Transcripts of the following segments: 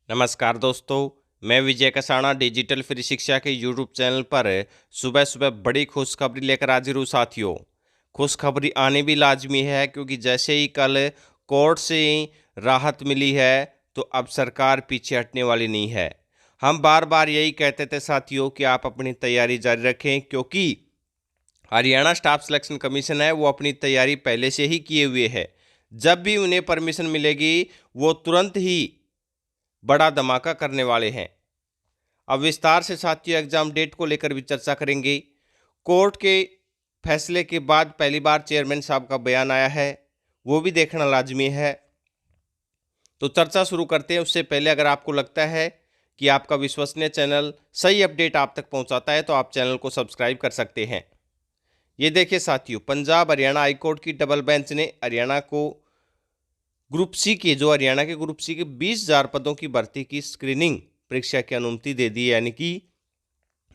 नमस्कार दोस्तों, मैं विजय कसाना डिजिटल फ्री शिक्षा के यूट्यूब चैनल पर सुबह सुबह बड़ी खुशखबरी लेकर हाजिर हूँ साथियों। खुशखबरी आनी भी लाजमी है क्योंकि जैसे ही कल कोर्ट से राहत मिली है तो अब सरकार पीछे हटने वाली नहीं है। हम बार बार यही कहते थे साथियों कि आप अपनी तैयारी जारी रखें क्योंकि हरियाणा स्टाफ सिलेक्शन कमीशन है वो अपनी तैयारी पहले से ही किए हुए है। जब भी उन्हें परमिशन मिलेगी वो तुरंत ही बड़ा धमाका करने वाले हैं। अब विस्तार से साथियों एग्जाम डेट को लेकर भी चर्चा करेंगे। कोर्ट के फैसले के बाद पहली बार चेयरमैन साहब का बयान आया है, वो भी देखना लाजमी है। तो चर्चा शुरू करते हैं। उससे पहले अगर आपको लगता है कि आपका विश्वसनीय चैनल सही अपडेट आप तक पहुंचाता है तो आप चैनल को सब्सक्राइब कर सकते हैं। ये देखिए साथियों, पंजाब हरियाणा हाईकोर्ट की डबल बेंच ने हरियाणा को हरियाणा के ग्रुप सी के 20,000 पदों की भर्ती की स्क्रीनिंग परीक्षा की अनुमति दे दी है, यानी कि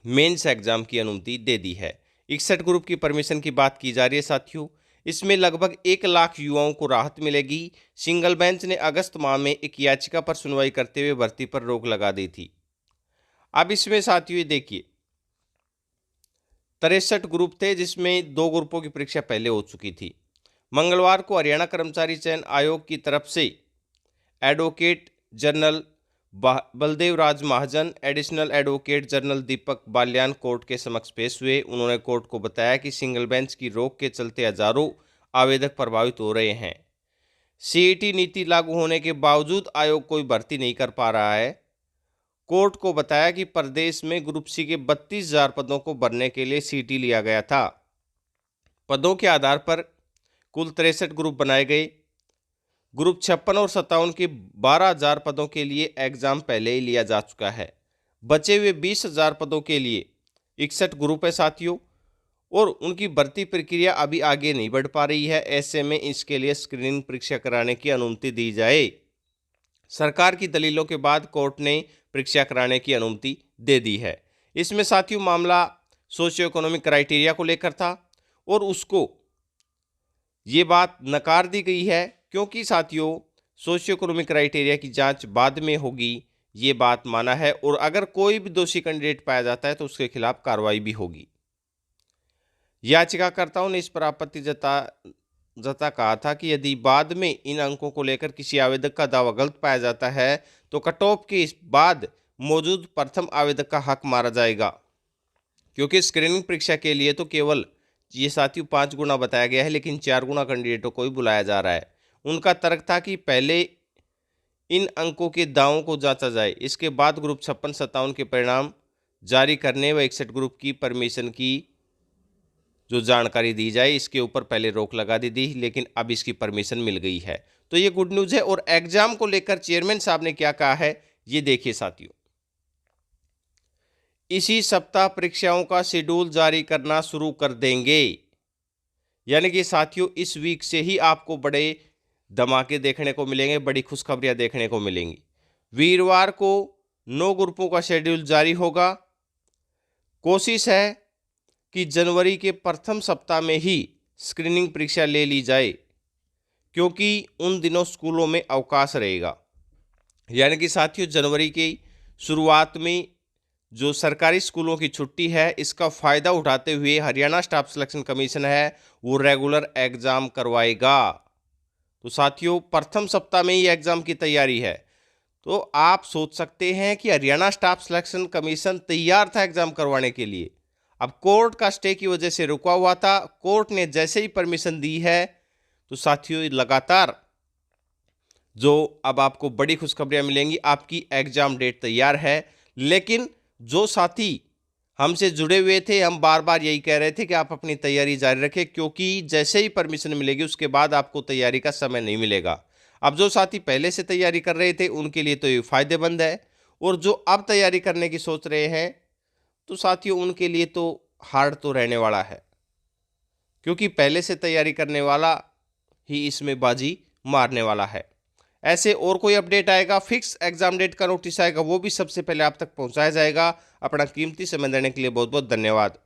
मेंस एग्जाम की अनुमति दे दी है। 61 ग्रुप की परमिशन की बात की जा रही है साथियों। इसमें लगभग 1 लाख युवाओं को राहत मिलेगी। सिंगल बेंच ने अगस्त माह में एक याचिका पर सुनवाई करते हुए भर्ती पर रोक लगा दी थी। अब इसमें साथियों देखिए 63 ग्रुप थे जिसमें 2 ग्रुपों की परीक्षा पहले हो चुकी थी। मंगलवार को हरियाणा कर्मचारी चयन आयोग की तरफ से एडवोकेट जनरल बलदेव राज महाजन, एडिशनल एडवोकेट जनरल दीपक बाल्यान कोर्ट के समक्ष पेश हुए। उन्होंने कोर्ट को बताया कि सिंगल बेंच की रोक के चलते हजारों आवेदक प्रभावित हो रहे हैं। सीईटी नीति लागू होने के बावजूद आयोग कोई भर्ती नहीं कर पा रहा है। कोर्ट को बताया कि प्रदेश में ग्रुप सी के 32,000 पदों को भरने के लिए सीईटी लिया गया था। पदों के आधार पर कुल 63 ग्रुप बनाए गए। ग्रुप 56 और 57 के 12,000 पदों के लिए एग्जाम पहले ही लिया जा चुका है। बचे हुए 20,000 पदों के लिए 61 ग्रुप है साथियों, और उनकी भर्ती प्रक्रिया अभी आगे नहीं बढ़ पा रही है। ऐसे में इसके लिए स्क्रीनिंग परीक्षा कराने की अनुमति दी जाए। सरकार की दलीलों के बाद कोर्ट ने परीक्षा कराने की अनुमति दे दी है। इसमें साथियों मामला सोशियो इकोनॉमिक क्राइटेरिया को लेकर था और उसको ये बात नकार दी गई है क्योंकि साथियों सोशियो इकोनॉमिक क्राइटेरिया की जांच बाद में होगी, ये बात माना है। और अगर कोई भी दोषी कैंडिडेट पाया जाता है तो उसके खिलाफ कार्रवाई भी होगी। याचिकाकर्ताओं ने इस पर आपत्ति जता कहा था कि यदि बाद में इन अंकों को लेकर किसी आवेदक का दावा गलत पाया जाता है तो कट ऑफ के बाद मौजूद प्रथम आवेदक का हक मारा जाएगा, क्योंकि स्क्रीनिंग परीक्षा के लिए तो केवल ये साथियों 5 गुना बताया गया है, लेकिन 4 गुना कैंडिडेटों को ही बुलाया जा रहा है। उनका तर्क था कि पहले इन अंकों के दावों को जांचा जाए, इसके बाद ग्रुप 56-57 के परिणाम जारी करने व 61 ग्रुप की परमिशन की जो जानकारी दी जाए, इसके ऊपर पहले रोक लगा दी थी, लेकिन अब इसकी परमिशन मिल गई है। तो ये गुड न्यूज़ है। और एग्जाम को लेकर चेयरमैन साहब ने क्या कहा है ये देखिए साथियों। इसी सप्ताह परीक्षाओं का शेड्यूल जारी करना शुरू कर देंगे, यानी कि साथियों इस वीक से ही आपको बड़े धमाके देखने को मिलेंगे, बड़ी खुशखबरियां देखने को मिलेंगी। वीरवार को 9 ग्रुपों का शेड्यूल जारी होगा। कोशिश है कि जनवरी के प्रथम सप्ताह में ही स्क्रीनिंग परीक्षा ले ली जाए, क्योंकि उन दिनों स्कूलों में अवकाश रहेगा। यानी कि साथियों जनवरी की शुरुआत में जो सरकारी स्कूलों की छुट्टी है, इसका फ़ायदा उठाते हुए हरियाणा स्टाफ सिलेक्शन कमीशन है वो रेगुलर एग्ज़ाम करवाएगा। तो साथियों प्रथम सप्ताह में ही एग्ज़ाम की तैयारी है। तो आप सोच सकते हैं कि हरियाणा स्टाफ सिलेक्शन कमीशन तैयार था एग्ज़ाम करवाने के लिए। अब कोर्ट का स्टे की वजह से रुका हुआ था। कोर्ट ने जैसे ही परमिशन दी है तो साथियों लगातार जो अब आपको बड़ी खुशखबरियां मिलेंगी। आपकी एग्ज़ाम डेट तैयार है, लेकिन जो साथी हमसे जुड़े हुए थे, हम बार बार यही कह रहे थे कि आप अपनी तैयारी जारी रखें, क्योंकि जैसे ही परमिशन मिलेगी उसके बाद आपको तैयारी का समय नहीं मिलेगा। अब जो साथी पहले से तैयारी कर रहे थे उनके लिए तो ये फ़ायदेमंद है, और जो अब तैयारी करने की सोच रहे हैं तो साथियों उनके लिए तो हार्ड तो रहने वाला है, क्योंकि पहले से तैयारी करने वाला ही इसमें बाजी मारने वाला है। ऐसे और कोई अपडेट आएगा, फिक्स एग्जाम डेट का नोटिस आएगा, वो भी सबसे पहले आप तक पहुंचाया जाएगा। अपना कीमती समय देने के लिए बहुत बहुत धन्यवाद।